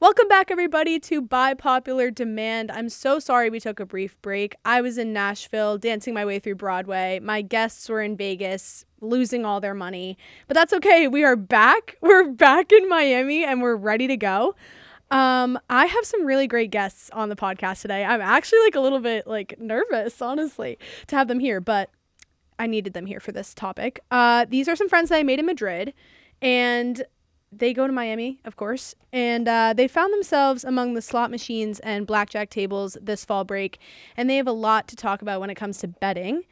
Welcome back, everybody, to By Popular Demand. I'm so sorry we took a brief break. I was in Nashville dancing my way through Broadway. My guests were in Vegas losing all their money. But that's okay. We are back. We're back in Miami and we're ready to go. I have some really great guests on the podcast today. I'm actually a little bit nervous, honestly, to have them here, but I needed them here for this topic. These are some friends that I made in Madrid, and they go to Miami, of course, and they found themselves among the slot machines and blackjack tables this fall break, and they have a lot to talk about when it comes to betting.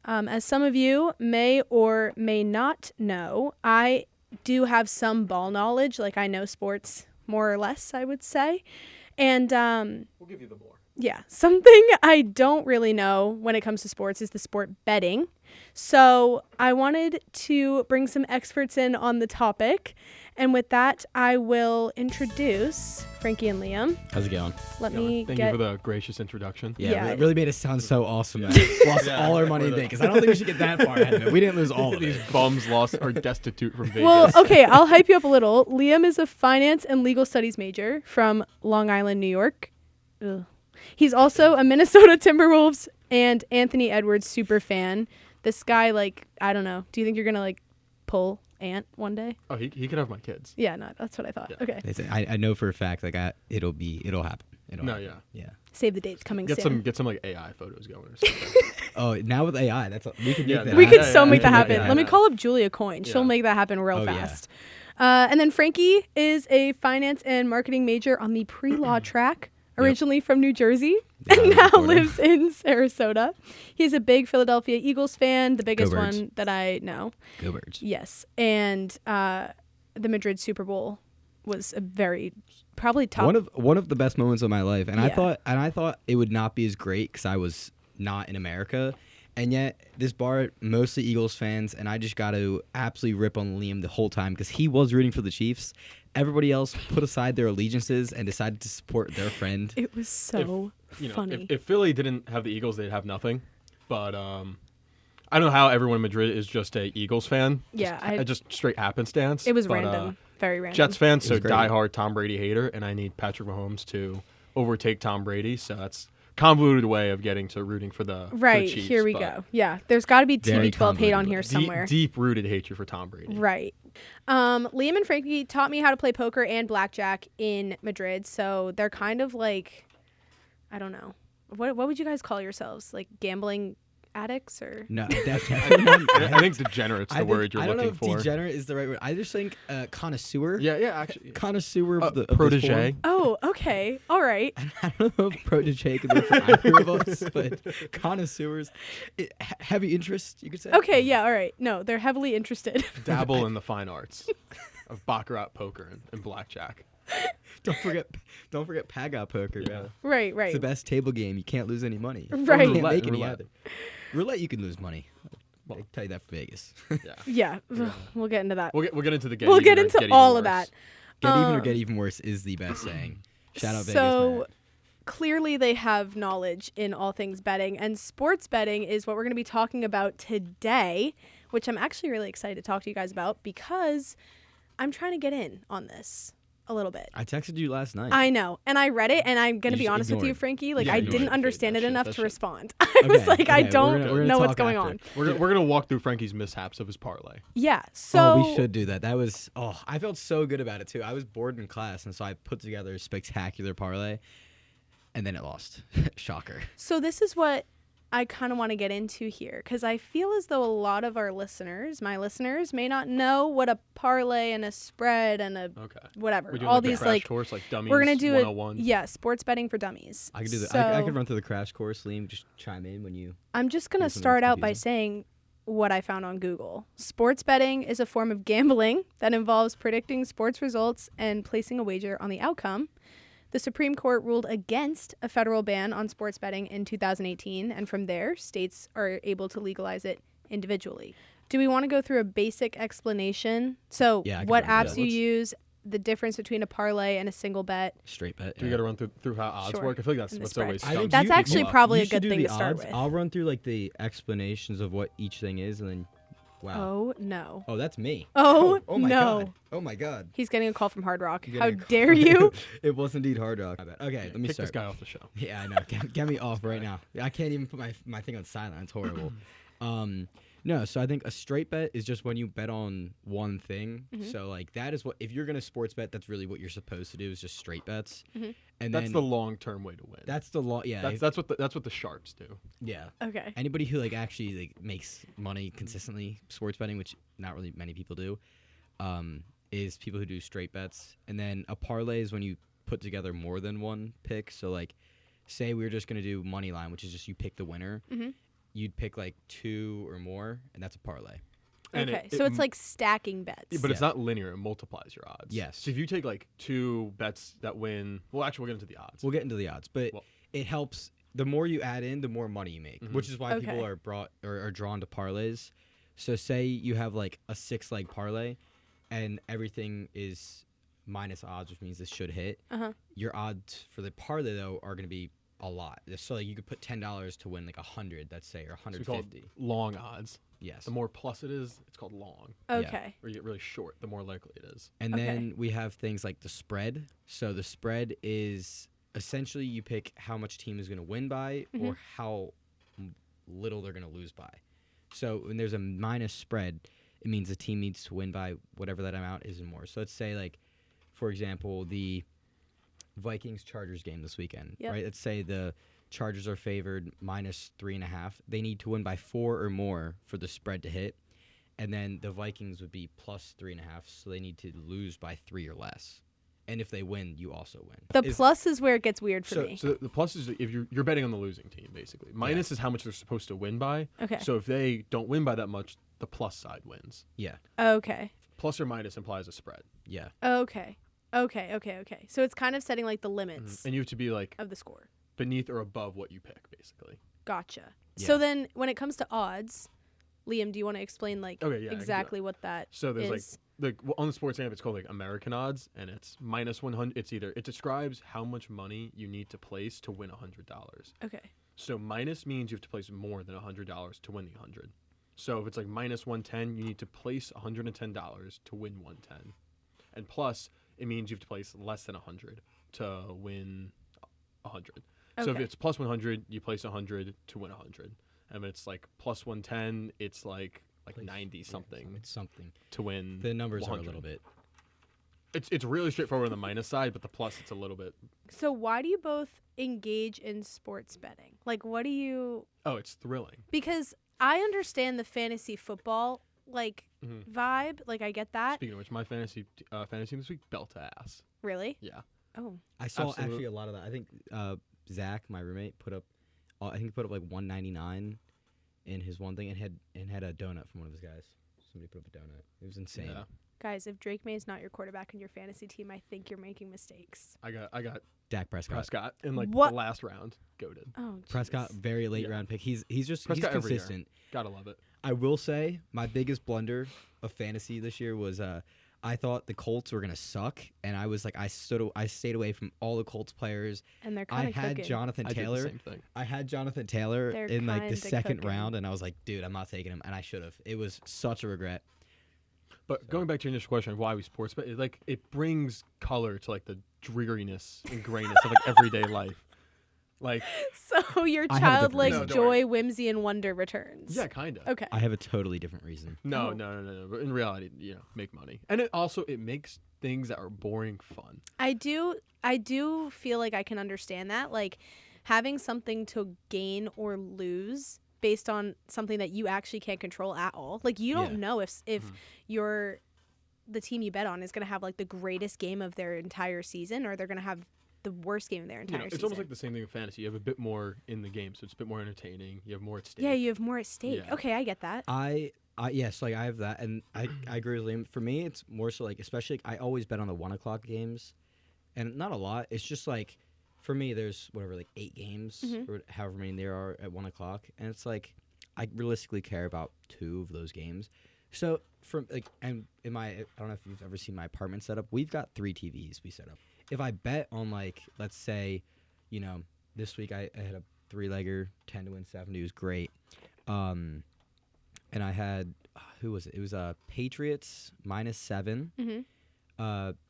As some of you may or may not know, I do have some ball knowledge. I know sports more or less, I would say. And we'll give you the more. Yeah, something I don't really know when it comes to sports is the sport betting. So I wanted to bring some experts in on the topic. And with that, I will introduce Frankie and Liam. How's it going? Thank you for the gracious introduction. Yeah, it really made it sound so awesome. We lost all our money today, because I don't think we should get that far ahead of it. We didn't lose all of it. These bums are destitute from Vegas. Well, okay, I'll hype you up a little. Liam is a finance and legal studies major from Long Island, New York. Ugh. He's also a Minnesota Timberwolves and Anthony Edwards super fan. This guy, I don't know. Do you think you're going to, pull Ant one day? Oh, he could have my kids. Yeah, no, that's what I thought. Yeah. Okay. I know for a fact, it'll happen. Yeah. Save the dates coming soon. Get some AI photos going or something. Oh, now with AI, we could make that. We could happen. make that happen. Let me call up Julia Coyne. She'll make that happen real fast. Yeah. And then Frankie is a finance and marketing major on the pre-law track, originally from New Jersey, and now lives in Sarasota. He's a big Philadelphia Eagles fan, the biggest one that I know. Go Birds. Yes. And the Madrid Super Bowl was a probably top one of the best moments of my life, and I thought it would not be as great because I was not in America, and yet this bar mostly Eagles fans, and I just got to absolutely rip on Liam the whole time because he was rooting for the Chiefs. Everybody else put aside their allegiances and decided to support their friend. It was so funny. If Philly didn't have the Eagles, they'd have nothing. But I don't know how everyone in Madrid is just a Eagles fan. Yeah, just straight happenstance. It was random, very random. Jets fan, so diehard Tom Brady hater, and I need Patrick Mahomes to overtake Tom Brady. So that's convoluted way of getting to rooting for the Chiefs. Here we go. Yeah, there's got to be TB12 hate on here somewhere. Deep-rooted hatred for Tom Brady. Right. Liam and Frankie taught me how to play poker and blackjack in Madrid, so they're kind of I don't know. What would you guys call yourselves? Gambling addicts or? No, definitely not. I think degenerate's the word you're looking for. I don't know if degenerate is the right word. I just think connoisseur. Yeah, actually. Connoisseur of the protege. Oh, okay. All right. I don't know if protege could work for either of us, but connoisseurs, heavy interest, you could say. Okay, yeah, all right. No, they're heavily interested. Dabble in the fine arts of baccarat poker and blackjack. Don't forget Paga poker. Yeah. Right. It's the best table game. You can't lose any money. Right. You can't make any either. Roulette, you can lose money. I'll tell you that for Vegas. Yeah. We'll get into that. We'll get into the game. We'll get into all of that. Get even or get even worse is the best saying. Shout out Vegas. So clearly they have knowledge in all things betting, and sports betting is what we're going to be talking about today, which I'm actually really excited to talk to you guys about because I'm trying to get in on this a little bit. I texted you last night. I know, and I read it, and I'm going to be honest with you, Frankie. I didn't understand it enough to respond. I was I don't know what's going on. We're going to walk through Frankie's mishaps of his parlay. Yeah, so... we should do that. That was... I felt so good about it, too. I was bored in class, and so I put together a spectacular parlay, and then it lost. Shocker. So this is what I kind of want to get into here, because I feel as though a lot of our listeners, my listeners, may not know what a parlay and a spread and a whatever. All these crash course, dummies. We're gonna do 101. Sports betting for dummies. I could do that. I could run through the crash course. Liam, just chime in when you. I'm just gonna start out by saying what I found on Google. Sports betting is a form of gambling that involves predicting sports results and placing a wager on the outcome. The Supreme Court ruled against a federal ban on sports betting in 2018, and from there, states are able to legalize it individually. Do we want to go through a basic explanation? So, what apps you use, the difference between a parlay and a single bet. Straight bet. Do we got to run through how odds work? I feel like that's what's always stumped. That's actually probably a good thing to start with. I'll run through the explanations of what each thing is, and then Wow. Oh, no. Oh, that's me. Oh, oh my no. God. Oh my God. He's getting a call from Hard Rock. You're How getting a call- dare you? It was indeed Hard Rock. Okay, let me Kick start. this guy off the show. Yeah, I know. Get me off right now. I can't even put my thing on silent. It's horrible. No, so I think a straight bet is just when you bet on one thing. So like that is what, if you're gonna sports bet, that's really what you're supposed to do, is just straight bets. And That's then the long-term way to win. that's the law. Yeah, That's what the sharps do. yeah. Okay. Anybody who like actually like makes money consistently sports betting, which not really many people do, is people who do straight bets. And then a parlay is when you put together more than one pick. So like, say we were just gonna do money line, which is just you pick the winner. You'd pick like 2 or more, and that's a parlay. And Okay, so it's like stacking bets. Yeah, but it's not linear. It multiplies your odds. Yes. So if you take like 2 bets that win, well, actually, we'll get into the odds. We'll get into the odds, but it helps. The more you add in, the more money you make, which is why people are are drawn to parlays. So say you have like a 6-leg parlay, and everything is minus odds, which means this should hit. Your odds for the parlay though are going to be a lot. So like you could put $10 to win like 100, let's say, or 150. Long odds. Yes. The more plus it is, it's called long. Okay. Or you get really short, the more likely it is. And then we have things like the spread. So the spread is essentially you pick how much team is going to win by or how little they're going to lose by. So when there's a minus spread, it means the team needs to win by whatever that amount is and more. So let's say, like, for example, the Vikings-Chargers game this weekend, right? Let's say the Chargers are favored -3.5. They need to win by 4 or more for the spread to hit. And then the Vikings would be +3.5, so they need to lose by 3 or less. And if they win, you also win. The plus is where it gets weird for me. So the plus is if you're betting on the losing team, basically. Minus is how much they're supposed to win by. Okay. So if they don't win by that much, the plus side wins. Yeah. Okay. Plus or minus implies a spread. Yeah. Okay. So it's kind of setting like the limits And you have to be like of the score. beneath or above what you pick, basically. Gotcha. Yeah. So then when it comes to odds, Liam, do you want to explain like exactly what that So there's is? like on the sports app, it's called like American odds, and it's -100. It describes how much money you need to place to win $100. Okay. So minus means you have to place more than $100 to win the 100. So if it's like -110, you need to place $110 to win 110. And plus, it means you have to place less than 100 to win 100. So if it's +100, you place 100 to win 100. And if it's like +110, it's like 90 something. It's something To win. The numbers 100. are a little bit. It's really straightforward on the minus side, but the plus it's a little bit. So why do you both engage in sports betting? Like, what do you? Oh, it's thrilling. Because I understand the fantasy football vibe. Like, I get that. Speaking of which, my fantasy team this week, belt to ass. Really? Yeah. Oh. I saw Absolutely. actually a lot of that. I think Zach, my roommate, put up like 199 in his one thing and had a donut from one of his guys. Somebody put up a donut. It was insane. Yeah. Guys, if Drake May is not your quarterback in your fantasy team, I think you're making mistakes. I got Dak Prescott. in like What? the last round. Goated. Oh, jeez. Prescott, very late round pick. He's just Prescott he's every year. consistent. Gotta love it. I will say my biggest blunder of fantasy this year was I thought the Colts were gonna suck, and I was like I stayed away from all the Colts players. And they're kind I of had cooking. Jonathan I did the Taylor. same thing. I had Jonathan Taylor They're in like the kinda second cooking. round, and I was like, dude, I'm not taking him, and I should have. It was such a regret. But going back to your initial question of why we sports bet, it brings color to like the dreariness and grayness of like everyday life. Like So your I have a different childlike reason. No, don't joy, worry. whimsy, and wonder returns. yeah, kind of. Okay. I have a totally different reason. No. Oh. But in reality, make money, and it makes things that are boring fun. I do feel like I can understand that. Like having something to gain or lose based on something that you actually can't control at all. Like you don't Yeah. know if the team you bet on is going to have like the greatest game of their entire season or they're going to have the worst game of their entire It's season. almost like the same thing in fantasy. You have a bit more in the game, so it's a bit more entertaining. You have more at stake. Yeah, you have more at stake. Yeah. Okay, I get that. Yes, like I have that, and I agree with Liam. For me, it's more so like, especially I always bet on the 1:00 games, and not a lot. It's just like, for me, there's whatever like 8 games or however many there are at 1:00, and it's like I realistically care about 2 of those games. So from like, and in my, I don't know if you've ever seen my apartment setup. We've got 3 TVs we set up. If I bet on like, let's say, this week I had a 3-legger, 10 to win 70. It was great. And I had who was it? It was Patriots -7.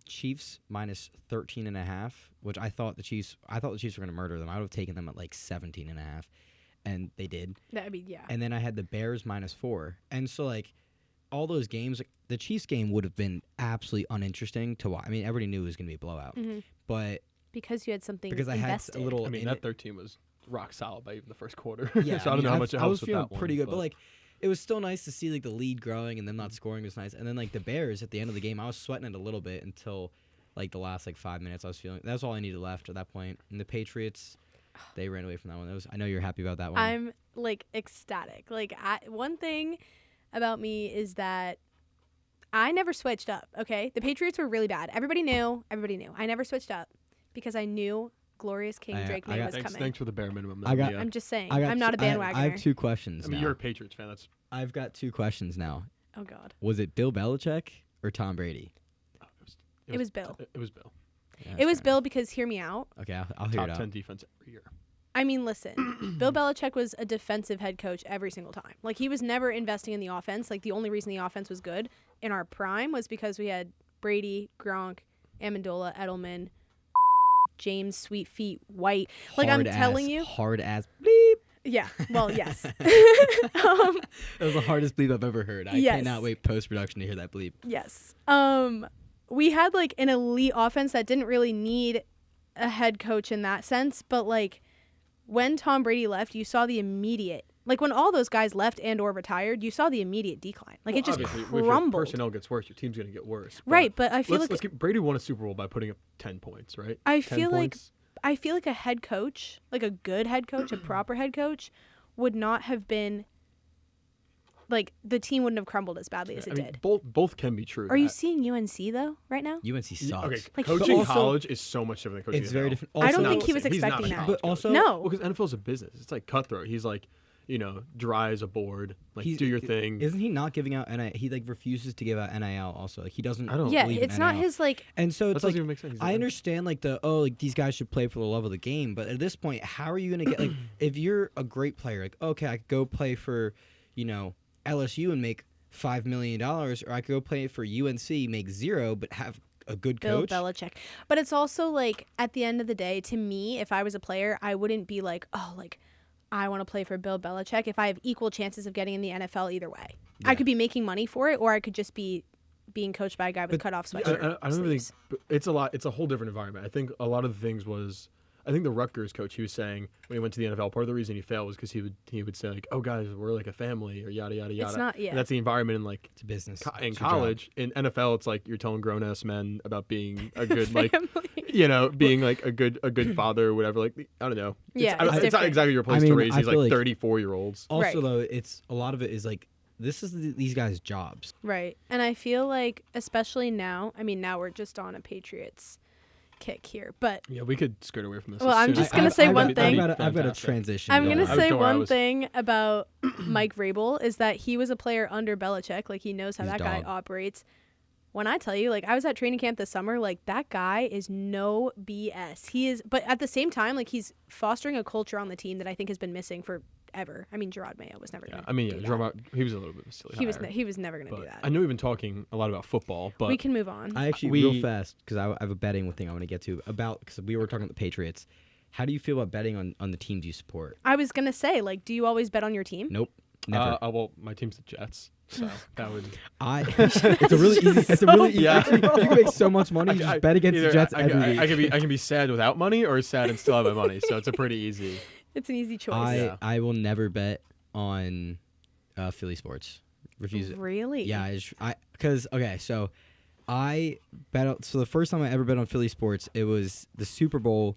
Chiefs -13.5, which I thought the Chiefs were going to murder them. I would have taken them at like 17.5, and they did. Yeah. And then I had the Bears -4, and so like all those games, like, the Chiefs game would have been absolutely uninteresting to watch. I mean, everybody knew it was going to be a blowout, but because you had something because I invested. had a little. I mean, that third team was rock solid by even the first quarter. Yeah, so I don't know how much it I helps was with feeling that one. pretty good, but like it was still nice to see like the lead growing and them not scoring was nice. And then like the Bears at the end of the game, I was sweating it a little bit until like the last like 5 minutes. I was feeling that's all I needed left at that point. And the Patriots, they ran away from that one. I know you're happy about that one. I'm like ecstatic. Like one thing about me is that I never switched up. Okay, the Patriots were really bad. Everybody knew. I never switched up because I knew glorious King Drake May was coming. Thanks for the bare minimum. I'm just saying. I'm not a bandwagoner. I have 2 questions. I mean, now. you're a Patriots fan. I've got 2 questions now. Oh God. Was it Bill Belichick or Tom Brady? It was Bill. It was Bill. Yeah, It was fair Bill because hear me out. Okay, I'll hear it Top out. 10 defense every year. I mean, listen, Bill Belichick was a defensive head coach every single time. Like, he was never investing in the offense. Like, the only reason the offense was good in our prime was because we had Brady, Gronk, Amendola, Edelman, James, Sweet Feet, White. Like, I'm telling you. Hard ass bleep. Yeah, well, yes. That was the hardest bleep I've ever heard. I Yes. cannot wait post-production to hear that bleep. Yes. We had, like, an elite offense that didn't really need a head coach in that sense, but, like, when Tom Brady left, you saw the immediate, like when all those guys left and or retired, you saw the immediate decline. Like it just obviously, crumbled. If your personnel gets worse, your team's going to get worse. Right, but I feel Brady won a Super Bowl by putting up 10 points, right? I 10 feel points. like a head coach, like a good head coach, a proper head coach, would not have been like the team wouldn't have crumbled as badly as it did. Both can be true. Are you seeing UNC though right now? UNC sucks. Okay, Like, coaching also- college is so much different than coaching It's very NFL. different. I don't Also- think he was He's not expecting a that. college But also- coach. No. Well, because NFL is a business. It's like cutthroat. He's like, dry as a board. Like, do your thing. Isn't he not giving out NIL? He like refuses to give out NIL. Also, like he doesn't. I don't Yeah, believe in it's not NIL. his like. And so That it's doesn't like even make sense. He's I like- understand like like these guys should play for the love of the game, but at this point, how are you gonna get like if you're a great player, like okay, I could go play for LSU and make $5 million, or I could go play for UNC, make 0, but have a good Bill coach. Belichick. But it's also like at the end of the day, to me, if I was a player, I wouldn't be like, oh, like I want to play for Bill Belichick if I have equal chances of getting in the NFL either way. I could be making money for it, or I could just be being coached by a guy with cut off sweatshirt. I don't think sleeves. it's a lot. It's a whole different environment. I think a lot of the things was. I think the Rutgers coach, he was saying when he went to the NFL, part of the reason he failed was because he would say like, "Oh guys, we're like a family," or yada yada yada. It's not. Yeah. And that's the environment in like It's a business. in It's your college. In NFL, it's like you're telling grown ass men about being a good like Family. being like a good father or whatever. Like I don't know. Yeah, it's not different. exactly your place I to mean, raise I these like feel like- 34-year-olds. Also, Right. though, it's a lot of it is like this is these guys' jobs. Right. And I feel like, especially now, I mean, now we're just on a Patriots kick here, but Yeah, we could skirt away from this. Well, as I'm soon just as- gonna say I've one got- thing. I've got a Fantastic. transition. I'm going going to on. say Don't worry, I one was- thing about Mike Vrabel is that he was a player under Belichick. Like, he knows how He's a that guy dog. operates. When I tell you, like, I was at training camp this summer, like, that guy is no BS. He is, but at the same time, like, he's fostering a culture on the team that I think has been missing forever. I mean, Gerard Mayo was never going to do that. Jerome, he was a little bit silly. He was never going to do But that. I know we've been talking a lot about football, but We can move on. I actually real fast because I have a betting thing I want to get to about because we were talking about the Patriots. How do you feel about betting on the teams you support? I was going to say, like, do you always bet on your team? Nope, never. well, my team's the Jets, so that would. It's a really easy. It's a really easy. Yeah. Actually, you can make so much money. You just bet against the Jets every week. I can be sad without money or sad and still have my money, so it's a pretty easy. It's an easy choice. I will never bet on Philly sports. Refuse it. Really? Yeah, because okay, so I bet. So the first time I ever bet on Philly sports, it was the Super Bowl.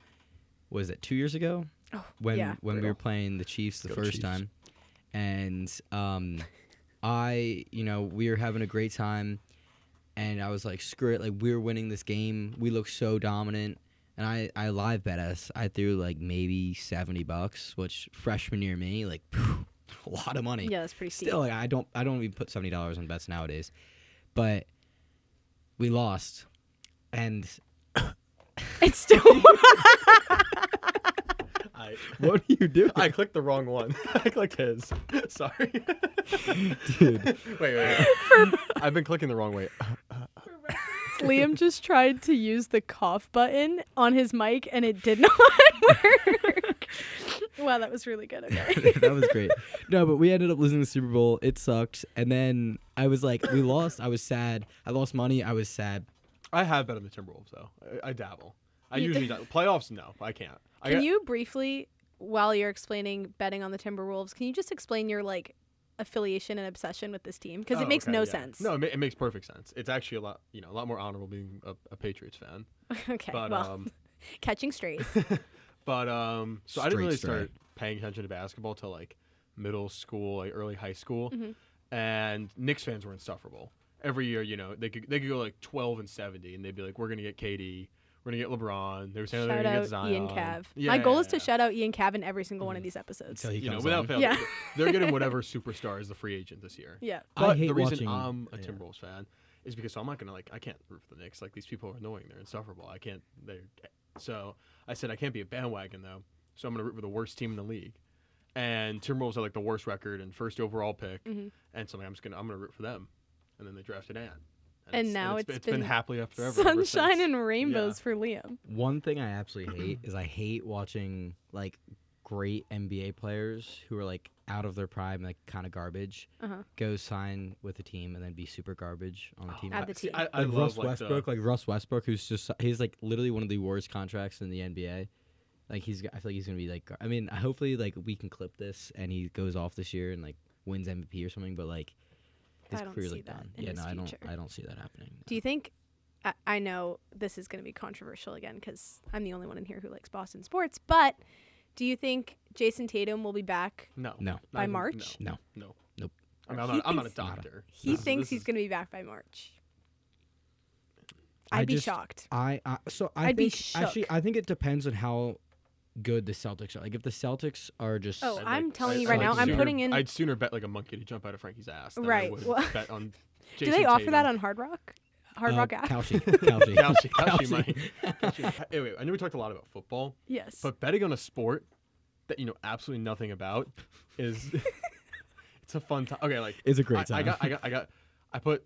Was it 2 years ago? Oh, when yeah. we were playing the Chiefs the Go first Chiefs. time, and we were having a great time, and I was like, screw it, like we're winning this game. We look so dominant. And I live bet us. I threw like maybe $70, which freshman year me, like phew, a lot of money. Yeah, that's pretty steep. Still, like I don't even put $70 on bets nowadays. But we lost, and It's still. What are you doing? I clicked the wrong one. I clicked his. Sorry. Dude. Wait. I've been clicking the wrong way. Liam just tried to use the cough button on his mic and it did not work. Wow, that was really good. Okay. That was great. No, but we ended up losing the Super Bowl. It sucked. And then I was like, we lost. I was sad. I lost money. I was sad. I have bet on the Timberwolves, though. I dabble. I usually don't. Playoffs, no. I can't. Can you briefly, while you're explaining betting on the Timberwolves, can you just explain your, like, affiliation and obsession with this team? Because it makes no sense. No, it makes perfect sense. It's actually a lot more honorable being a Patriots fan. Okay, but, well, catching strays. But so I didn't really start paying attention to basketball till like middle school, like early high school, and Knicks fans were insufferable. Every year, they could go like 12-70, and they'd be like, "We're gonna get KD, we're gonna get LeBron." They were saying they're gonna get Zion. Ian Cav. Yeah, My goal is to shout out Ian Cav in every single one of these episodes. So without fail, Yeah. they're getting whatever superstar is the free agent this year. Yeah. But I hate the reason watching, I'm a Timberwolves fan is because I'm not gonna I can't root for the Knicks. Like these people are annoying. They're insufferable. I can't. So I said I can't be a bandwagon though. So I'm gonna root for the worst team in the league. And Timberwolves are like the worst record and first overall pick. And so I'm gonna root for them. And then they drafted Ant. And now it's been happily after ever. Sunshine and rainbows for Liam. One thing I absolutely hate is I hate watching like great NBA players who are like out of their prime, like kind of garbage, go sign with a team and then be super garbage on the team. Add the team. I like love Russ Westbrook, he's like literally one of the worst contracts in the NBA. Like I feel like he's gonna be like, I mean, hopefully like we can clip this and he goes off this year and like wins MVP or something. But like his career's like done. Yeah, no, I don't see that happening. Do you think? I know this is going to be controversial again because I'm the only one in here who likes Boston sports. But do you think Jason Tatum will be back? No. By March? No. Nope. Or I mean, I'm not a doctor. He thinks he's going to be back by March. I'd be shocked. I'd be think shook. actually I think it depends on how good the Celtics are. Like if the Celtics are just I'm telling you right now, I'm putting in. I'd sooner bet like a monkey to jump out of Frankie's ass than I would bet on Jason Do they offer Tatum. that on Hard Rock? Hard Rock app? Kalshi money. Anyway, I know we talked a lot about football. Yes. But betting on a sport that you know absolutely nothing about is it's a fun time. Okay, like it's a great time. I put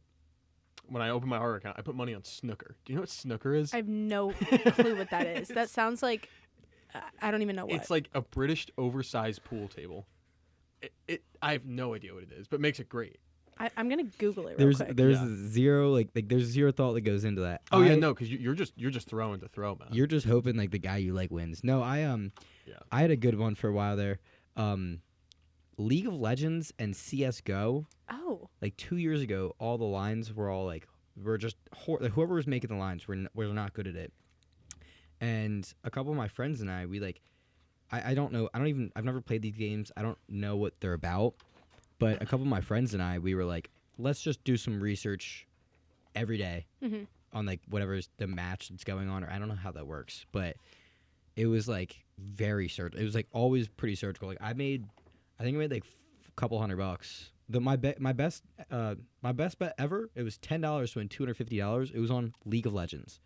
when I opened my Hard Rock account, I put money on snooker. Do you know what snooker is? I have no clue what that is. That sounds like I don't even know what. It's like a British oversized pool table. I have no idea what it is, but it makes it great. I'm gonna Google it real quick. There's zero there's zero thought that goes into that. Oh yeah, no, because you're just throwing to throw, man. You're just hoping like the guy you like wins. No, I had a good one for a while there. League of Legends and CS:GO. Oh. Like 2 years ago, all the lines were all like whoever was making the lines were not good at it. And a couple of my friends and I, we like, I don't know, I've never played these games. I don't know what they're about. But a couple of my friends and I, we were like, let's just do some research every day on like whatever's the match that's going on, or I don't know how that works, but it was like very surgical. It was like always pretty surgical. Like I think I made like a couple $100. My best bet ever. It was $10 to win $250. It was on League of Legends.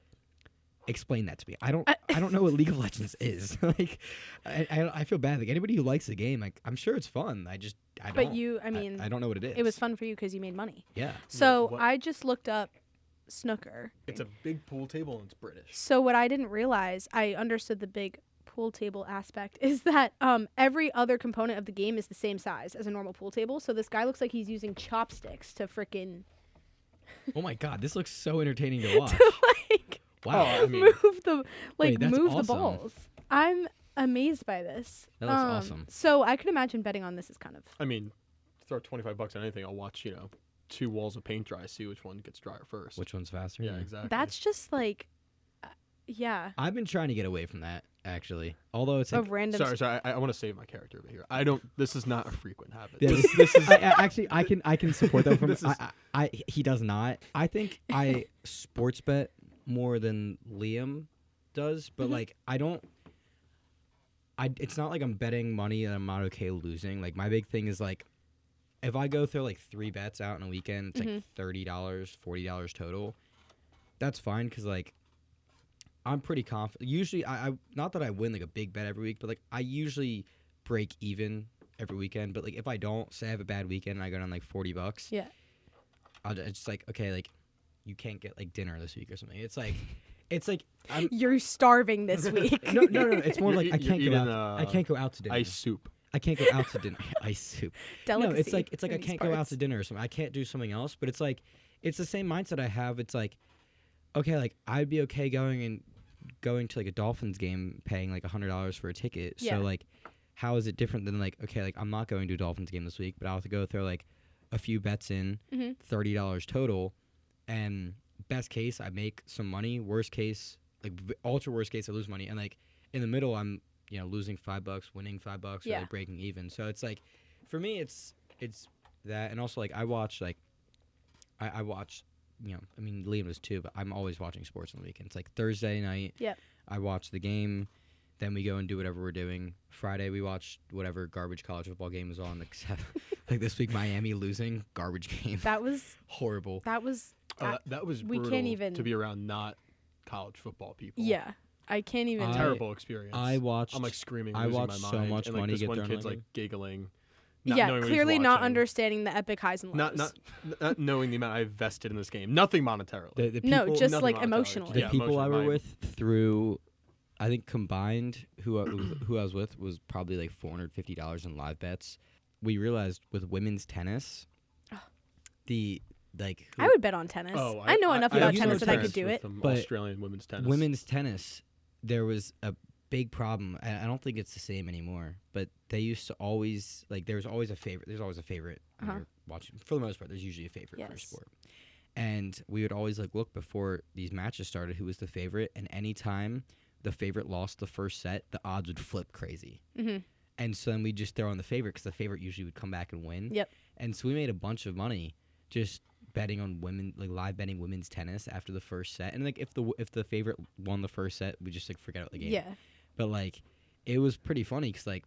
Explain that to me. I don't know what League of Legends is. Like, I feel bad. Like anybody who likes the game, like I'm sure it's fun. I don't. But I don't know what it is. It was fun for you because you made money. Yeah. So I just looked up snooker. It's a big pool table and it's British. So what I didn't realize, I understood the big pool table aspect, is that every other component of the game is the same size as a normal pool table. So this guy looks like he's using chopsticks to frickin'. Oh my god, this looks so entertaining to watch. Wow. I mean, move the awesome. balls. I'm amazed by this. That looks awesome. So I could imagine betting on this is kind of. I mean, throw $25 on anything. I'll watch 2 walls of paint dry, see which one gets drier first. Which one's faster? Yeah, exactly. That's just like, yeah. I've been trying to get away from that actually. Although it's like, random. Sorry. I want to save my character over here. This is not a frequent habit. Yeah, this is actually I can support that from. He does not. I think I sports bet more than Liam does, but like it's not like I'm betting money and I'm not okay losing. Like my big thing is like if I go throw like 3 bets out in a weekend, it's like $30, $40 total. That's fine because like I'm pretty confident. Usually, I not that I win like a big bet every week, but like I usually break even every weekend. But like if I don't, say I have a bad weekend and I go down like $40, Yeah. it's just like, okay, like you can't get like dinner this week or something. It's like I'm You're starving this week. no. It's more like I can't go out. I can't go out to dinner. Ice soup. I can't go out to dinner. Ice soup. Delicacy No, it's like in I these can't go out parts. to dinner or something. I can't do something else. But it's like it's the same mindset I have. It's like, okay, like I'd be okay going to like a Dolphins game, paying like $100 for a ticket. Yeah. So like, how is it different than like, okay, like I'm not going to a Dolphins game this week, but I'll have to go throw like a few bets in, $30 total, and best case I make some money. Worst case, like ultra worst case, I lose money, and like in the middle I'm losing $5, winning $5, or like breaking even. So it's like, for me, it's that, and also like I watch I watch. I mean, Liam does too, but I'm always watching sports on the weekends. Like Thursday night, I watch the game. Then we go and do whatever we're doing. Friday, we watch whatever garbage college football game is on. Except, like this week, Miami losing, garbage game. That was horrible. That was. That was we brutal can't even to be around not college football people. Yeah, I can't even. Terrible experience. I'm like screaming. I losing watched my so mind, much and, like, money this get one thrown kid's away. like giggling. Clearly not understanding the epic highs and lows. Not knowing the amount I invested in this game. Nothing monetarily. The people, just like monetarily. emotionally. The people I were with through, I think combined, who I was with was probably like $450 in live bets. We realized with women's tennis, I would bet on tennis. I know enough about tennis that I could do it. But Australian women's tennis. Women's tennis, there was a big problem. I don't think it's the same anymore, but they used to always, like, there's always a favorite. There's always a favorite when you're watching. For the most part, there's usually a favorite for a sport. And we would always like look before these matches started who was the favorite, and anytime the favorite lost the first set, the odds would flip crazy. And so then we just throw on the favorite because the favorite usually would come back and win. And so we made a bunch of money just betting on women, like live betting women's tennis after the first set. And like if the favorite won the first set, we just like forget about the game. But like it was pretty funny because like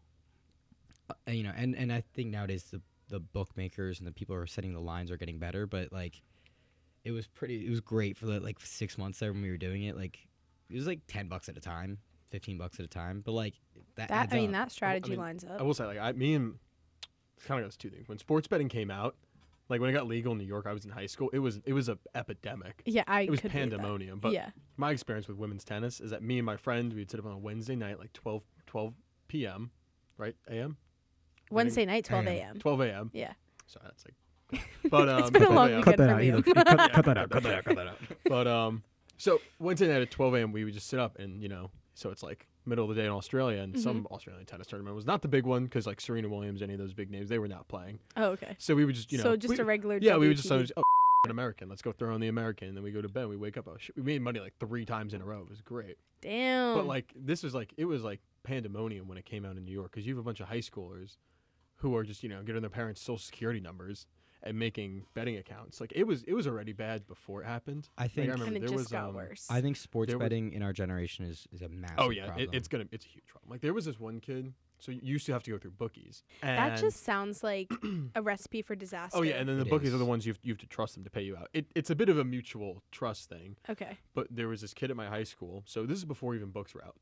and I think nowadays the bookmakers and the people who are setting the lines are getting better. But like it was great for the like 6 months there when we were doing it. Like it was like $10 at a time, $15 at a time. But like that adds up. That strategy lines up. I will say, like, me and kind of goes two things. When sports betting came out, like when it got legal in New York, I was in high school. It was a epidemic. It was pandemonium. But my experience with women's tennis is that me and my friend, we'd sit up on a Wednesday night, like 12 p.m. Right, a.m. Wednesday night, 12 a.m. 12 a.m. Yeah. So that's like. But it's been a long weekend for me. Cut that out. But so Wednesday night at 12 a.m. we would just sit up and so it's like middle of the day in Australia, and some Australian tennis tournament was not the big one because like Serena Williams, any of those big names, they were not playing. Oh, okay. So we would just a regular. Yeah, we would just an American. Let's go throw on the American, and then we go to bed. We wake up. Oh shit, we made money like 3 times in a row. It was great. Damn. But like it was like pandemonium when it came out in New York because you have a bunch of high schoolers who are just getting their parents' social security numbers and making betting accounts. Like it was already bad before it happened. I think, like, I remember and it there just was got worse. I think sports betting in our generation is a massive problem. It's a huge problem. Like there was this one kid. So you used to have to go through bookies. And that just sounds like a recipe for disaster. Oh yeah, and then the bookies are the ones you have to trust them to pay you out. It's a bit of a mutual trust thing. Okay. But there was this kid at my high school. So this is before even books were out.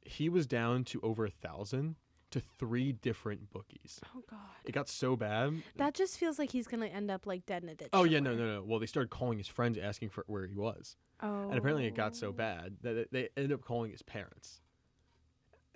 He was down to over 1,000 to 3 different bookies. Oh God. It got so bad. That just feels like he's gonna end up like dead in a ditch. Oh yeah, no. Well, they started calling his friends asking for where he was. Oh. And apparently it got so bad that they ended up calling his parents,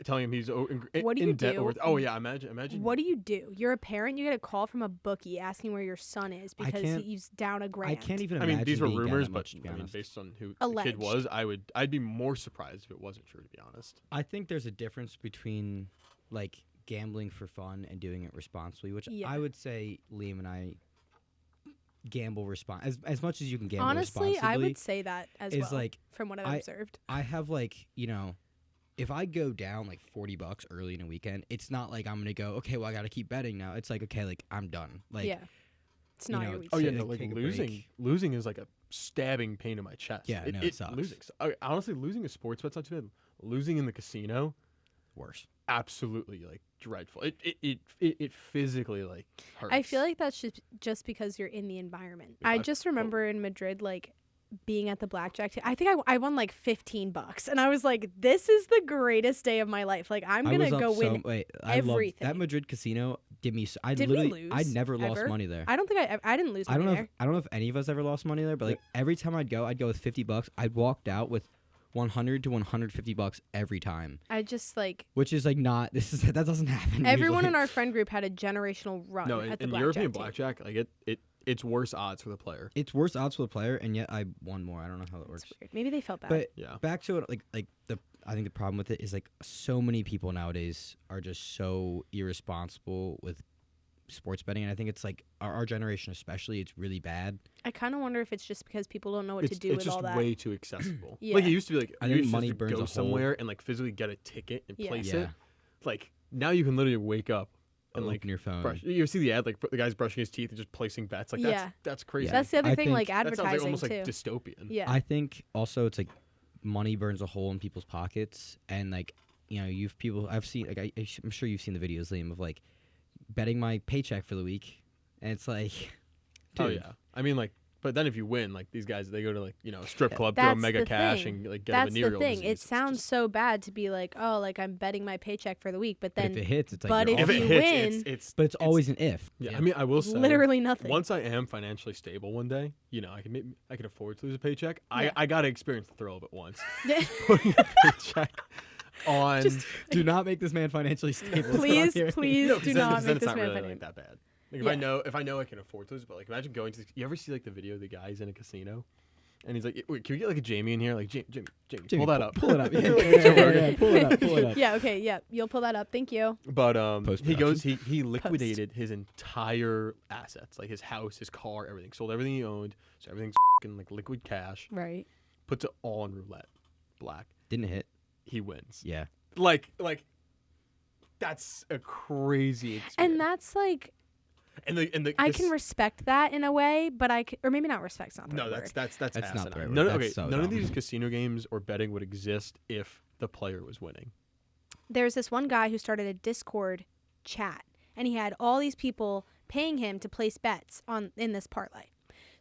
telling him he's what do you in debt. do? Oh yeah, imagine. What do? You're a parent. You get a call from a bookie asking where your son is because he's down $1,000. I can't even I imagine. mean, these were being rumors, down that but much, to be honest. based on who Alleged. the kid was, I'd be more surprised if it wasn't true, to be honest. I think there's a difference between like gambling for fun and doing it responsibly, which I would say Liam and I gamble as much as you can gamble Honestly, responsibly. I would say that as well. Like, from what I've observed. I have like if I go down like $40 early in a weekend, it's not like I'm gonna go, okay, well I gotta keep betting now. It's like, okay, like I'm done. Like it's not your weekend. Oh yeah, Take no, like a losing is like a stabbing pain in my chest. Yeah, it sucks. Losing, honestly, losing a sports bet's not too bad. Losing in the casino, worse. Absolutely, like dreadful. It physically like hurts. I feel like that's just because you're in the environment. I just remember in Madrid, like being at the blackjack I think I won like $15 and I was like, this is the greatest day of my life. Like I'm gonna go win everything. That Madrid casino did me. Did we lose I never lost ever? money there. I don't think I didn't lose money there. I don't know if any of us ever lost money there, but like every time I'd go with $50. I'd walked out with $100 to $150 every time. I just like, which is like not that doesn't happen. Everyone usually. in our friend group had a generational run at the in blackjack European table. blackjack, like it's worse odds for the player. It's worse odds for the player, and yet I won more. I don't know how that works. Weird. Maybe they felt bad. But yeah, back to it, I think the problem with it is like so many people nowadays are just so irresponsible with sports betting, and I think it's like our generation especially, it's really bad. I kind of wonder if it's just because people don't know what to do with all that. It's just way too accessible. Yeah. Like it used to be like I you think used money to burns go a somewhere hole. and like physically get a ticket and Yeah. place Yeah. it. Like now you can literally wake up and like Open your phone. brush. You see the ad like the guy's brushing his teeth and just placing bets. Like that's crazy. That's the other I thing, think like that advertising sounds like almost too. like dystopian. Yeah. I think also it's like money burns a hole in people's pockets, and like you've people I've seen like I'm sure you've seen the videos, Liam, of like betting my paycheck for the week, and it's like, dude, Oh yeah. I mean like. But then if you win, like these guys, they go to like a strip club, throw That's mega the cash, thing. and like get That's a venereal the thing. disease. It It's sounds just- so bad to be like, oh, like I'm betting my paycheck for the week, but but then if it hits, it's like but you're if off. if you it hits, win, it's But it's always an if. yeah. I mean, I will say literally nothing. once I am financially stable one day, I can afford to lose a paycheck. Yeah. I gotta experience the thrill of it once. Putting a paycheck on. Do not make this man financially stable. Please, No, please 'cause do then not it's make this not man really funny. like that bad. Like Yeah. if I know I can afford to lose, but like imagine going to you ever see like the video of the guy's in a casino, and he's like, wait, can we get like a Jamie in here? Like Jamie, pull that up. Pull it up. Yeah, Yeah. pull it up. Pull it up. Yeah, okay, yeah. You'll pull that up. Thank you. But he goes Post-production. he liquidated his entire assets, like his house, his car, everything. Sold everything he owned, so everything's fucking like liquid cash. Right. Puts it all on roulette, black. Didn't hit. He wins. Yeah. Like that's a crazy experience. And that's like and the I can respect that in a way, but or maybe not respect's not the no, right that's word. that's That's not the asinine. right None, word. okay, That's so none of dumb. these casino games or betting would exist if the player was winning. There's this one guy who started a Discord chat, and he had all these people paying him to place bets in this parlay.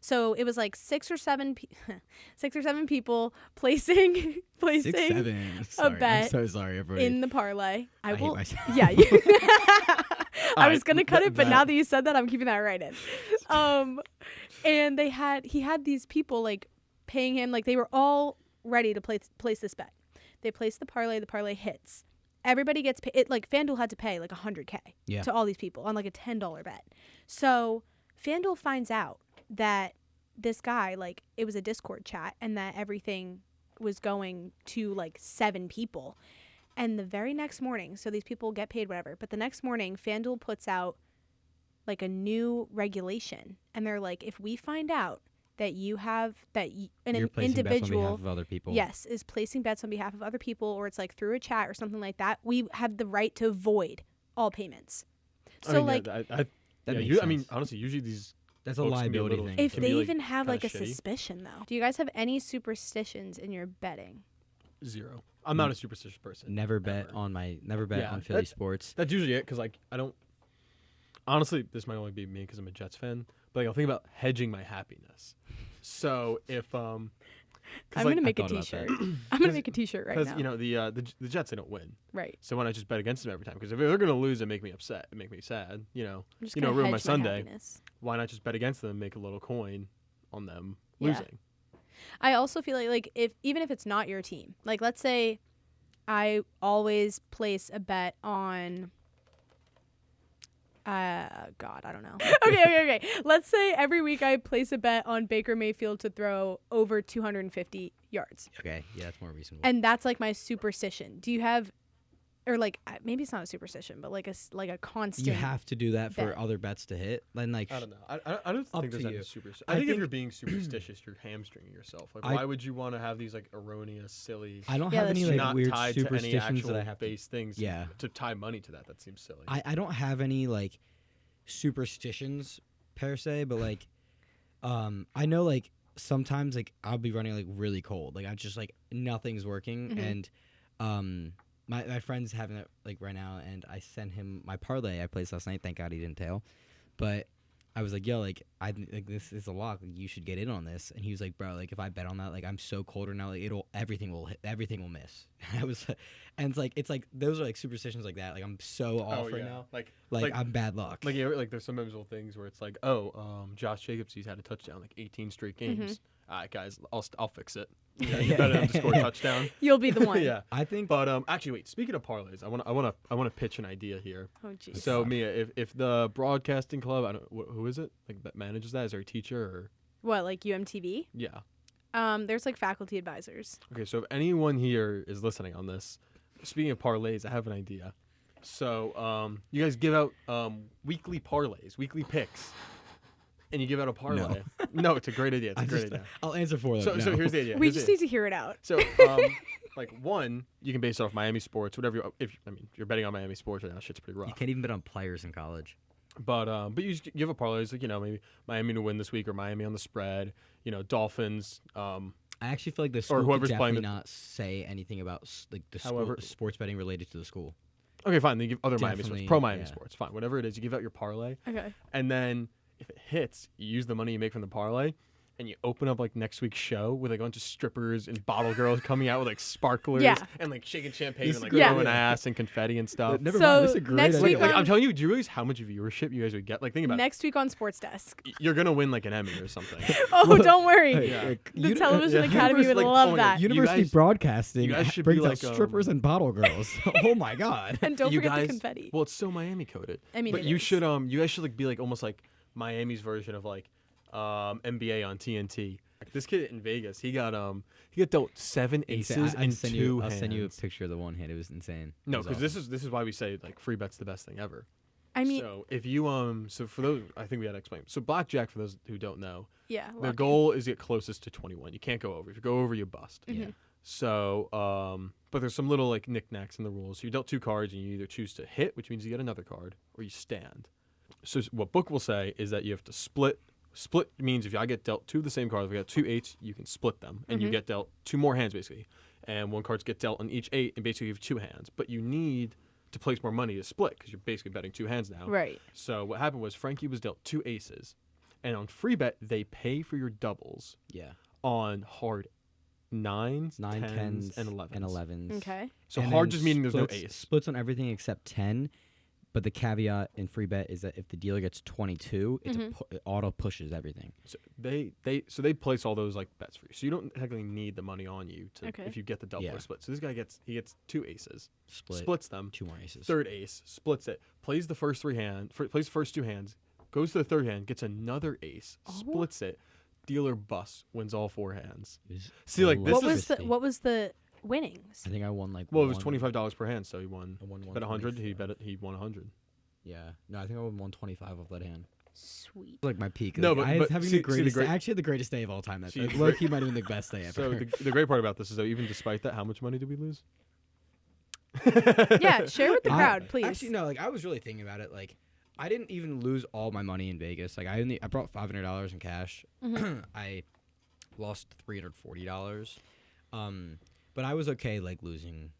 So it was like 6 or 7 people placing 6, 7. Sorry. bet I'm so sorry, everybody. in the parlay. I hate will. myself. Yeah. I was gonna cut it, but that- now that you said that, I'm keeping that right in. And he had these people like paying him, like they were all ready to place this bet. They place the parlay hits. Everybody gets paid. Like FanDuel had to pay like $100K to all these people on like a $10 bet. So FanDuel finds out that this guy, like, it was a Discord chat and that everything was going to like 7 people. And the very next morning, so these people get paid whatever, but the next morning FanDuel puts out like a new regulation, and they're like, if we find out that you have an You're placing bets on individual behalf of other people. yes is placing bets on behalf of other people, or it's like through a chat or something like that, we have the right to void all payments. So I mean, like that makes I mean, sense. honestly, usually these That's a folks can be a liability little- thing. if can they be, like, even have kinda like a shitty. suspicion though. Do you guys have any superstitions in your betting? 0. I'm not a superstitious person. Never bet ever. on Yeah, Philly that- sports. That's usually it, because like I don't. Honestly, this might only be me because I'm a Jets fan, but like I'll think about hedging my happiness. So if I'm like, gonna make a thought about t-shirt. that. I'm gonna make a t-shirt right now. because the Jets, they don't win, Right. so why not just bet against them every time? Because if they're gonna lose and make me upset and make me sad, I'm just ruin gonna my hedge Sunday. happiness. Why not just bet against them and make a little coin on them Yeah. losing? I also feel like even if it's not your team, like let's say I always place a bet on God, I don't know. Okay. Let's say every week I place a bet on Baker Mayfield to throw over 250 yards. Okay, yeah, that's more reasonable. And that's like my superstition. Do you have, or like maybe it's not a superstition, but like a constant. you have to do that for bet. other bets to hit. Then like I don't know. I don't Up think there's to any you. superstition. I I think if think- you're being superstitious, you're hamstringing yourself. Like, I- why would you want to have these like erroneous, silly, I don't Yeah, have that's any true. like not weird tied to any superstitions actual that I have to. base things? Yeah. To tie money to that seems silly. I don't have any like superstitions per se, but like I know like sometimes like I'll be running like really cold, like I just like nothing's working, Mhm. and my friend's having it like right now, and I sent him my parlay I placed last night. Thank God he didn't tail, but I was like, yo, like this is a lock. Like, you should get in on this. And he was like, bro, like if I bet on that, like I'm so colder now, like everything will miss. And I was, and it's like those are like superstitions like that. Like I'm so off right now. Like I'm bad luck. Like there's some memorable things where it's like, Josh Jacobs, he's had a touchdown like 18 straight games. All right, guys, I'll fix it. You better have to score a touchdown. You'll be the one. Yeah, I think. But actually, wait. Speaking of parlays, I want to pitch an idea here. Oh jeez. So Mia, if the broadcasting club, I don't who is it? Like that manages that? Is there a teacher or? What, like UMTV? Yeah. There's like faculty advisors. Okay, so if anyone here is listening on this, speaking of parlays, I have an idea. So you guys give out weekly parlays, weekly picks. And you give out a parlay. No, it's a great idea. It's a great idea. I'll answer for them. So here's the idea. We just need to hear it out. So, like one, you can base it off Miami sports, whatever. If you're betting on Miami sports right now, shit's pretty rough. You can't even bet on players in college. But you just give a parlay. It's like maybe Miami to win this week or Miami on the spread. Dolphins. I actually feel like the school or whoever's could playing definitely not say anything about like the However, school, sports betting related to the school. Okay, fine. They give other Miami sports, Definitely, pro Miami yeah. sports, fine. Whatever it is, you give out your parlay. Okay. And then if it hits, you use the money you make from the parlay, and you open up like next week's show with like a bunch of strippers and bottle girls coming out with like sparklers and like shaking champagne and like throwing ass and confetti and stuff. Never So, mind. This is a great next idea. week Like, I'm telling you, do you realize how much viewership you guys would get? Like, think about Next week on Sports Desk. it. You're gonna win like an Emmy or something. Oh, don't worry. Hey, Yeah. like, The uni- Television yeah. Academy would Like, love oh my that. God. University guys- Broadcasting you guys should brings be out like, strippers and bottle girls. Oh my god. And don't You forget guys- the confetti. Well, it's so Miami coded. I mean, but it you is. should you guys should like be like almost like Miami's version of like NBA on TNT. This kid in Vegas, he got dealt 7 aces and 2 hands. I'll send you a picture of the one hand. It was insane. No, because this is why we say like free bet's the best thing ever. I mean, so if you so for those, I think we had to explain. So blackjack, for those who don't know, yeah. the goal is to get closest to 21. You can't go over. If you go over, you bust. Yeah. So but there's some little like knickknacks in the rules. So you dealt 2 cards, and you either choose to hit, which means you get another card, or you stand. So what book will say is that you have to split. Split means if I get dealt 2 of the same cards, we got 2 8s, you can split them, and you get dealt 2 more hands basically, and 1 cards get dealt on each 8, and basically you have 2 hands. But you need to place more money to split because you're basically betting 2 hands now. Right. So what happened was Frankie was dealt 2 aces, and on free bet they pay for your doubles. Yeah. On hard 9s, 9, 10s, 10s, and 11s. and 11s. Okay. So And hard then just meaning there's no splits- ace. Splits on everything except 10. But the caveat in free bet is that if the dealer gets 22, it auto pushes everything. So they place all those like bets for you. So you don't technically need the money on you to if you get the double Yeah. or split. So this guy gets 2 aces, Split. splits them, 2 more aces. 3rd ace, splits it, plays the first 3 hands, plays the first 2 hands, goes to the 3rd hand, gets another ace, splits it, dealer busts, wins all 4 hands. See, like this What was the winnings? I think I won like. Well, it was $25 per hand, so he won. I won Bet 100. He 125. He won 100. Yeah. No, I think I won 125 off that hand. Sweet. Like my peak. No, like, but- I was but having see- the see the greatest. great- I actually had the greatest day of all time. That See, low key might have been the best day ever. So the great part about this is that even despite that, how much money did we lose? Yeah, share with the crowd, please. Actually, no. Like I was really thinking about it. Like I didn't even lose all my money in Vegas. Like I brought $500 in cash. I lost $340. But I was okay like losing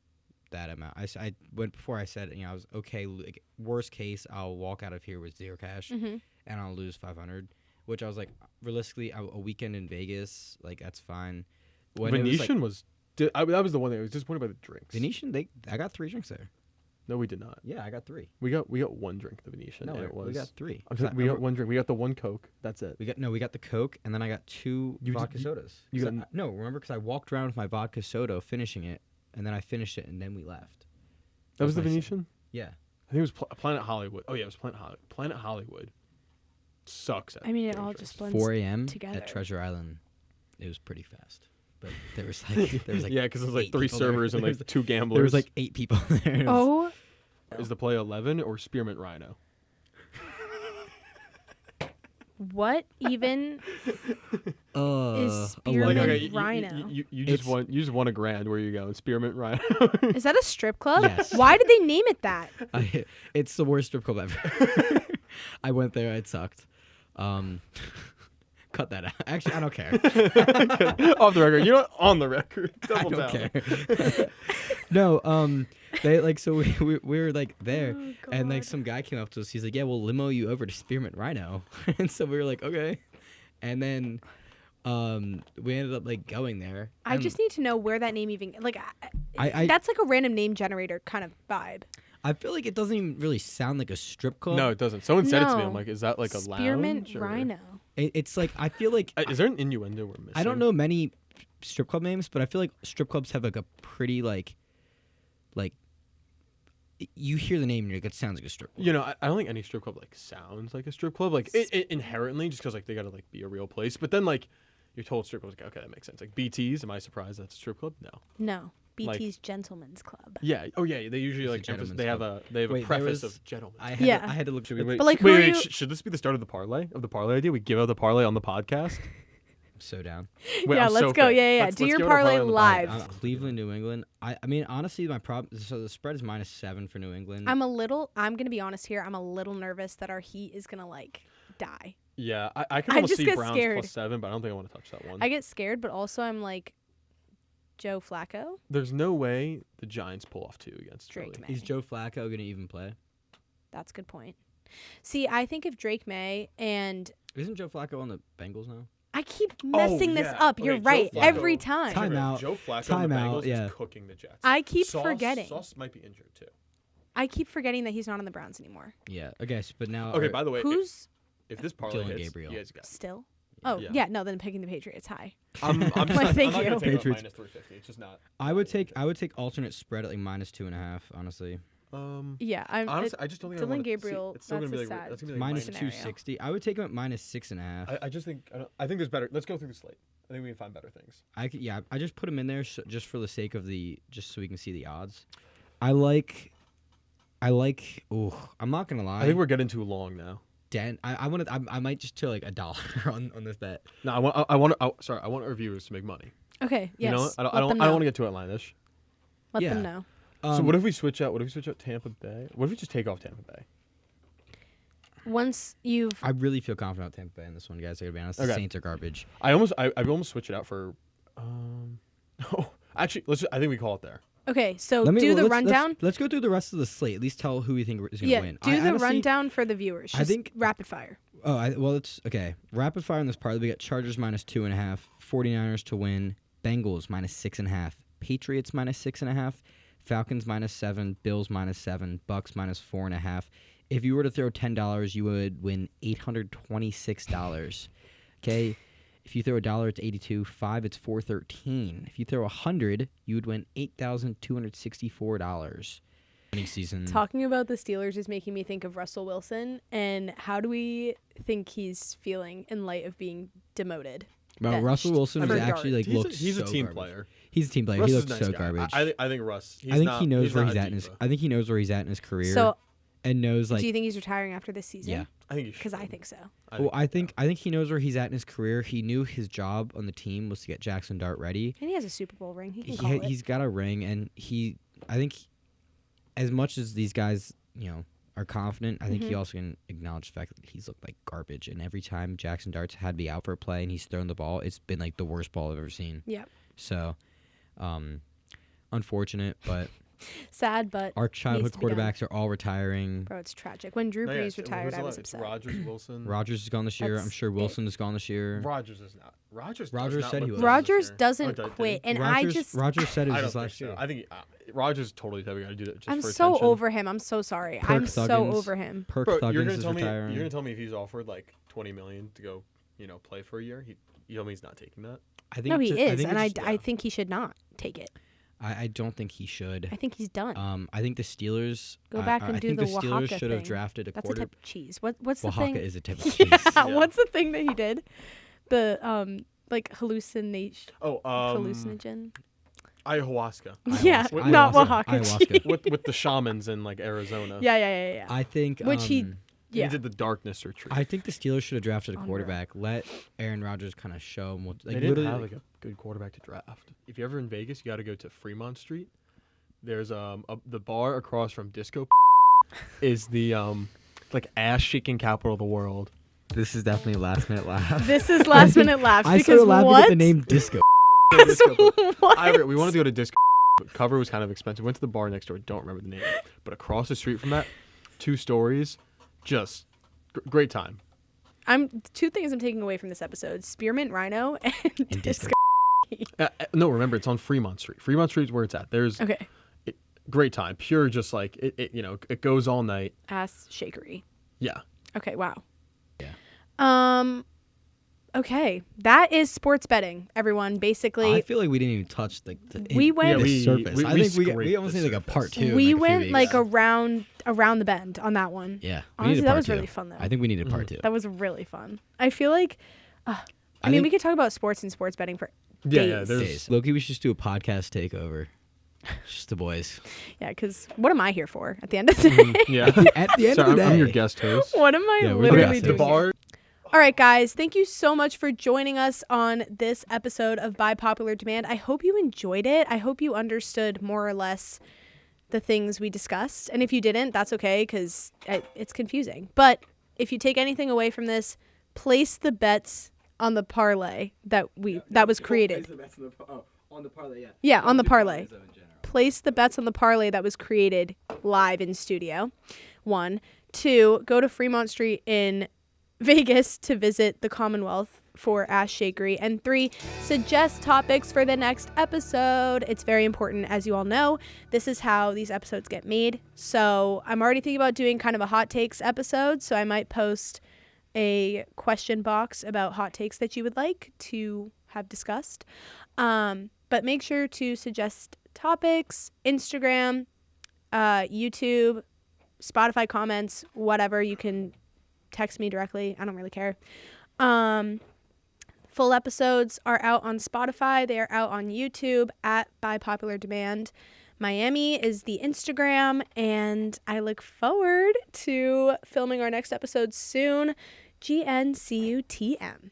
that amount. I went before I said I was okay. Like, worst case, I'll walk out of here with 0 cash and I'll lose 500. Which I was like, realistically, a weekend in Vegas, like that's fine. When Venetian that was the one that I was disappointed by the drinks. Venetian, I got 3 drinks there. No, we did not. Yeah, I got 3. We got 1 drink at the Venetian. No, and it was we got 3. we got 1 drink. We got the 1 Coke. That's it. We got the Coke, and then I got 2 vodka sodas. you 'Cause got- remember, because I walked around with my vodka soda, finishing it, and then I finished it, and then we left. That was the my s- Venetian. Yeah, I think it was Planet Hollywood. Oh yeah, it was Planet Hollywood. Planet Hollywood sucks. At I mean, it getting all drinks. just blends 4 a.m. together. at Treasure Island. It was pretty fast, but there was like yeah, because it was like 8 3 people there. servers and There like was- 2 gamblers. There was like 8 people there. It was- Oh, Is the play 11 or Spearmint Rhino? what even is a Spearmint lot. okay, Rhino? you just It's- won $1,000. Where you going? Spearmint Rhino. Is that a strip club? Yes. Why did they name it that? It's the worst strip club ever. I went there. It sucked. Cut that out. Actually, I don't care. Off the record. You know what? On the record. I Double don't down. care. No, they like so we were like there, Oh, and like God. some guy came up to us. He's like, "Yeah, we'll limo you over to Spearmint Rhino," and so we were like, "Okay," and then we ended up like going there. I and just need to know where that name even like. I That's like a random name generator kind of vibe. I feel like it doesn't even really sound like a strip club. No, it doesn't. Someone said it to me. I'm No. like, is that like a Spearmint lounge? or- Rhino. It's like I feel like Is there an innuendo we're missing? I don't know many strip club names, but I feel like strip clubs have like a pretty like you hear the name and you're like, it sounds like a strip club. You know, I don't think any strip club like sounds like a strip club. Like it inherently, just because like they gotta like be a real place. But then like you're told strip clubs, like okay, that makes sense. Like BT's, am I surprised that's a strip club? No. No, Like- BT's Gentleman's Club. Yeah. Oh yeah. They usually It's a like gentleman's they have club. a Wait, there preface was- of gentlemen. I had Yeah. I had to look. Should we wait? But, like, who are you- Should this be the start of the parlay idea? We give out the parlay on the podcast. I'm so down. Wait, Yeah, I'm let's so go. fit. Yeah. Let's Do your give out our parlay on the live. podcast. Cleveland, New England. I mean, honestly, my problem. So the spread is -7 for New England. I'm gonna be honest here. I'm a little nervous that our Heat is gonna like die. Yeah, I can I almost just see get Browns scared. +7, but I don't think I want to touch that one. I get scared, but also I'm like, Joe Flacco, There's no way the Giants pull off 2 against Drake Philly. May. Is Joe Flacco gonna even play? That's a good point. See, I think if Drake May and Isn't Joe Flacco on the Bengals now? I keep messing this yeah. up. Okay, You're Joe right. Flacco- Every time. Time out. Joe Flacco on the Timeout, Bengals yeah. is cooking the Jets. I keep Sauce, forgetting. Sauce might be injured too. I keep forgetting that he's not on the Browns anymore. Yeah. Okay. But now. Okay, by the way, Who's if this parlay Dylan hits, Gabriel. you guys got it. still? Oh, Yeah. yeah. No, then picking the Patriots high. I'm just Like, not, thank I'm not you. gonna take Patriots. it -350. It's just not. I would take alternate spread at like -2.5. Honestly, Yeah, I'm. Honestly, I just don't think I Dylan wanna Gabriel, See, it's still that's gonna a be like sad that's gonna be like minus scenario. 260. I would take him at -6.5. I just think I think there's better. Let's go through the slate. I think we can find better things. I just put him in there just for the sake of just so we can see the odds. I like. Oh, I'm not gonna lie. I think we're getting too long now. I might just throw like $1 on this bet. No, I want our viewers to make money. Okay. Yes. You know what? I let don't them I don't know. want to get too outlandish. Let Yeah. them know. So what if we switch out? What if we switch out Tampa Bay? What if we just take off Tampa Bay? Once you've I really feel confident about Tampa Bay in this one, guys. I gotta be honest. The Okay. Saints are garbage. I almost switch it out for. Oh, actually, I think we call it there. okay, so Let's- rundown. Let's go through the rest of the slate. At least tell who we think is gonna Yeah, win. do I the honestly- rundown for the viewers. Just I think- rapid fire. Well, it's okay. Rapid fire in this part. We got Chargers -2.5, 49ers to win, Bengals -6.5, Patriots -6.5, Falcons -7, Bills -7, Bucks -4.5. If you were to throw $10, you would win $826. Okay. If you throw $1, it's 82. 5, it's 413. If you throw 100, you would win $8,264. Winning season. Talking about the Steelers is making me think of Russell Wilson, and how do we think he's feeling in light of being demoted? Well, benched Russell Wilson for is actually like looks. He's a so team garbage. player. He's a team player. Russ He is looks a nice so guy. garbage. I think Russ. I think he knows where not he's a at in his. diva. I think he knows where he's at in his career. So, and knows like. do you think he's retiring after this season? Yeah. I think he should. Because I think so. Well, I think he knows where he's at in his career. He knew his job on the team was to get Jackson Dart ready. And he has a Super Bowl ring. He can call it. He's got a ring, and I think, as much as these guys, are confident, I think he also can acknowledge the fact that he's looked like garbage. And every time Jackson Dart's had to be out for a play and he's thrown the ball, it's been like the worst ball I've ever seen. Yeah. So, unfortunate, but Sad, but our childhood to be done. quarterbacks are all retiring. bro, it's tragic. When Drew No, yeah, Brees retired, I was upset. Rodgers, Wilson. Rodgers is gone this year. I'm That's sure it. Wilson is gone this year. Rodgers is not. Rodgers Rodgers said he was. Rogers Oh, doesn't quit, and Rodgers said it I was don't his think last so. year. I think Rodgers is totally the type of guy to do that just I'm for so attention. over him. I'm so sorry. Kirk I'm so Thuggins. over him. Perk Bro, Thuggins you're is gonna retiring. tell me if he's offered like $20 million to go, play for a year. You tell me he's not taking that. I think No, he it's- is, and I it's- think he should not take it. I don't think he should. I think he's done. I think the Steelers. Go back and I do think the the Steelers Oaxaca should have thing. drafted a That's a quarter. type of cheese. What's the Oaxaca thing? is a type of cheese. Yeah, Yeah. what's the thing that he did? The like hallucination. Oh, Hallucinogen. ayahuasca. Yeah, Ayahuasca. not Ayahuasca. Oaxaca Ayahuasca. cheese. with the shamans in like Arizona. Yeah. I think. Which he- Yeah. He did the darkness retreat. I think the Steelers should have drafted a Unreal. quarterback. Let Aaron Rodgers kind of show him what. Like they didn't literally, have like a good quarterback to draft. If you're ever in Vegas, you got to go to Fremont Street. There's the bar across from Disco is the like ass shaking capital of the world. This is definitely last minute laugh. This is last minute laughs I because started laughing what? at the name disco. What? We wanted to go to disco. But cover was kind of expensive. Went to the bar next door. Don't remember the name. But across the street from that, 2 stories, just great time. Two things I'm taking away from this episode: spearmint rhino and disco. No, remember it's on Fremont Street. Fremont Street is where it's at. There's Okay. Great time. Pure, just like it goes all night. Ass shakery. Yeah. Okay. Wow. Yeah. Okay, that is sports betting, everyone. Basically, I feel like we didn't even touch the We went- the Yeah, surface. we I think we scraped almost the need like a surface. part 2. we in, like, a few went weeks. like around the bend on that one. Yeah. We Honestly, needed that part was 2. really fun though. I think we needed part 2. That was really fun. I feel like, I mean, think- we could talk about sports and sports betting for Yeah, days. there's Days. Loki, we should just do a podcast takeover. Just the boys. Yeah, because what am I here for at the end of the day? yeah. At the end Sorry, of the day. I'm your guest host. What am I Yeah, we're literally the doing? The here? bar. All right, guys, thank you so much for joining us on this episode of By Popular Demand. I hope you enjoyed it. I hope you understood more or less the things we discussed. And if you didn't, that's okay because it's confusing. But if you take anything away from this, place the bets on the parlay that was created. On the parlay, yeah. Yeah, on the parlay. Place the bets on the parlay that was created live in studio. 1. 2, go to Fremont Street in Vegas to visit the Commonwealth for Ass Shakery. And 3, suggest topics for the next episode. It's very important, as you all know. This is how these episodes get made. So I'm already thinking about doing kind of a hot takes episode. So I might post a question box about hot takes that you would like to have discussed. But make sure to suggest topics, Instagram, YouTube, Spotify comments, whatever. You can text me directly. I don't really care. Full episodes are out on Spotify. They are out on YouTube at By Popular Demand. Miami is the Instagram, and I look forward to filming our next episode soon. GNCUTM.